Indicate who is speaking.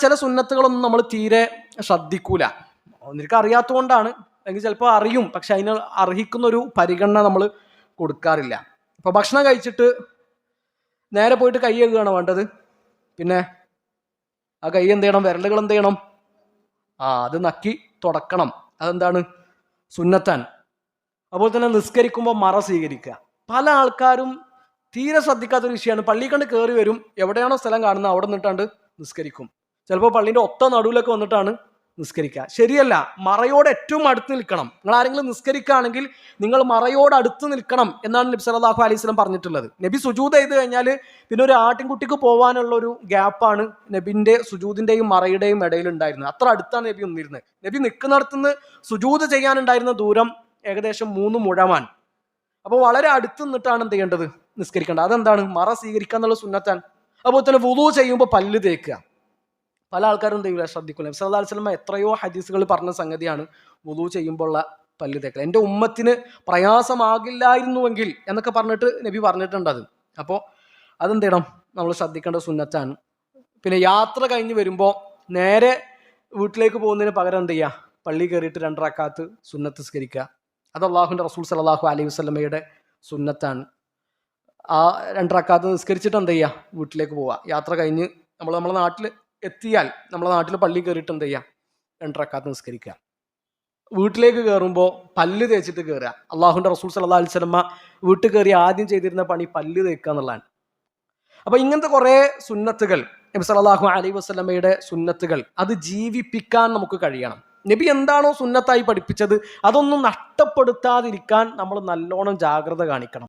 Speaker 1: ചില സുന്നത്തുകളൊന്നും നമ്മൾ തീരെ ശ്രദ്ധിക്കൂല. നിനക്ക് അറിയാത്തതുകൊണ്ടാണ്, അല്ലെങ്കിൽ ചിലപ്പോൾ അറിയും, പക്ഷെ അതിന് അർഹിക്കുന്ന ഒരു പരിഗണന നമ്മൾ കൊടുക്കാറില്ല. ഇപ്പോൾ ഭക്ഷണം കഴിച്ചിട്ട് നേരെ പോയിട്ട് കൈ കഴുകുകയാണ് വേണ്ടത്. പിന്നെ ആ കൈ എന്ത് ചെയ്യണം? വിരലുകൾ എന്ത് ചെയ്യണം? അത് നക്കി തുടക്കണം. അതെന്താണ്? സുന്നത്താൻ. അതുപോലെ തന്നെ നിസ്കരിക്കുമ്പോൾ മറ സ്വീകരിക്കുക. പല ആൾക്കാരും തീരെ ശ്രദ്ധിക്കാത്തൊരു വിഷയമാണ്. പള്ളി കണ്ട് കയറി വരും, എവിടെയാണോ സ്ഥലം കാണുന്നത് അവിടെ നിന്നിട്ടാണ്ട് നിസ്കരിക്കും. ചിലപ്പോൾ പള്ളീൻ്റെ ഒത്ത നടുവിലൊക്കെ വന്നിട്ടാണ് നിസ്കരിക്കുക. ശരിയല്ല. മറയോട് ഏറ്റവും അടുത്ത് നിൽക്കണം. നിങ്ങൾ ആരെങ്കിലും നിസ്കരിക്കുകയാണെങ്കിൽ നിങ്ങൾ മറയോട് അടുത്ത് നിൽക്കണം എന്നാണ് നബി സല്ലല്ലാഹു അലൈഹി വസല്ലം പറഞ്ഞിട്ടുള്ളത്. നബി സുജൂദ് ചെയ്ത് കഴിഞ്ഞാൽ പിന്നെ ഒരു ആട്ടിൻകുട്ടിക്ക് പോകാനുള്ള ഒരു ഗ്യാപ്പാണ് നബിൻ്റെ സുജൂദിൻ്റെയും മറയുടെയും ഇടയിൽ ഉണ്ടായിരുന്നത്. അത്ര അടുത്താണ് നബി നിന്നിരുന്നത്. നബി നിൽക്കുന്നിടത്തുനിന്ന് സുജൂദ് ചെയ്യാനുണ്ടായിരുന്ന ദൂരം ഏകദേശം 3 മുഴമാണ്. അപ്പോൾ വളരെ അടുത്ത് നിന്നിട്ടാണ് എന്ത് ചെയ്യേണ്ടത്? നിസ്കരിക്കേണ്ടത്. അതെന്താണ്? മറ സ്വീകരിക്കുക എന്നുള്ള സുന്നത്താണ്. അതുപോലെ തന്നെ വുളൂ ചെയ്യുമ്പോൾ പല്ല് തേക്കുക. പല ആൾക്കാരും എന്ത് ചെയ്യില്ല, ശ്രദ്ധിക്കില്ല. നബി സല്ലല്ലാഹു അലൈഹി വസല്ലം എത്രയോ ഹദീസുകൾ പറഞ്ഞ സംഗതിയാണ് വുളൂ ചെയ്യുമ്പോഴുള്ള പല്ല് തേക്കൽ. എൻ്റെ ഉമ്മത്തിന് പ്രയാസമാകില്ലായിരുന്നുവെങ്കിൽ എന്നൊക്കെ പറഞ്ഞിട്ട് നബി പറഞ്ഞിട്ടുണ്ട് അത്. അപ്പോൾ അതെന്ത് ചെയ്യണം? നമ്മൾ ശ്രദ്ധിക്കേണ്ട സുന്നത്താണ്. പിന്നെ യാത്ര കഴിഞ്ഞ് വരുമ്പോൾ നേരെ വീട്ടിലേക്ക് പോകുന്നതിന് പകരം എന്ത് ചെയ്യുക? പള്ളി കയറിയിട്ട് 2 റക്അത്ത് സുന്നത്ത് നിസ്കരിക്കുക. അത് അള്ളാഹുവിൻ്റെ റസൂൽ സല്ലല്ലാഹു അലൈഹി വസല്ലമയുടെ സുന്നത്താണ്. ആ 2 റക്അത്ത് നിസ്കരിച്ചിട്ട് എന്ത് ചെയ്യുക? വീട്ടിലേക്ക് പോവുക. യാത്ര കഴിഞ്ഞ് നമ്മളെ നാട്ടിൽ എത്തിയാൽ നമ്മളെ നാട്ടിൽ പള്ളി കയറിയിട്ട് എന്ത് ചെയ്യുക? 2 റക്അത്ത് നിസ്കരിക്കുക. വീട്ടിലേക്ക് കയറുമ്പോൾ പല്ല് തേച്ചിട്ട് കയറുക. അള്ളാഹുവിൻ്റെ റസൂൽ സല്ലല്ലാഹു അലൈഹി വസല്ലമ വീട്ടിൽ കയറി ആദ്യം ചെയ്തിരുന്ന പണി പല്ല് തേക്കുക എന്നുള്ളതാണ്. അപ്പോൾ ഇങ്ങനത്തെ കുറേ സുന്നത്തുകൾ, നബി സല്ലല്ലാഹു അലൈഹി വസല്ലമയുടെ സുന്നത്തുകൾ, അത് ജീവിപ്പിക്കാൻ നമുക്ക് കഴിയണം. നബി എന്താണോ സുന്നത്തായി പഠിപ്പിച്ചത് അതൊന്നും നഷ്ടപ്പെടുത്താതിരിക്കാൻ നമ്മൾ നല്ലോണം ജാഗ്രത കാണിക്കണം.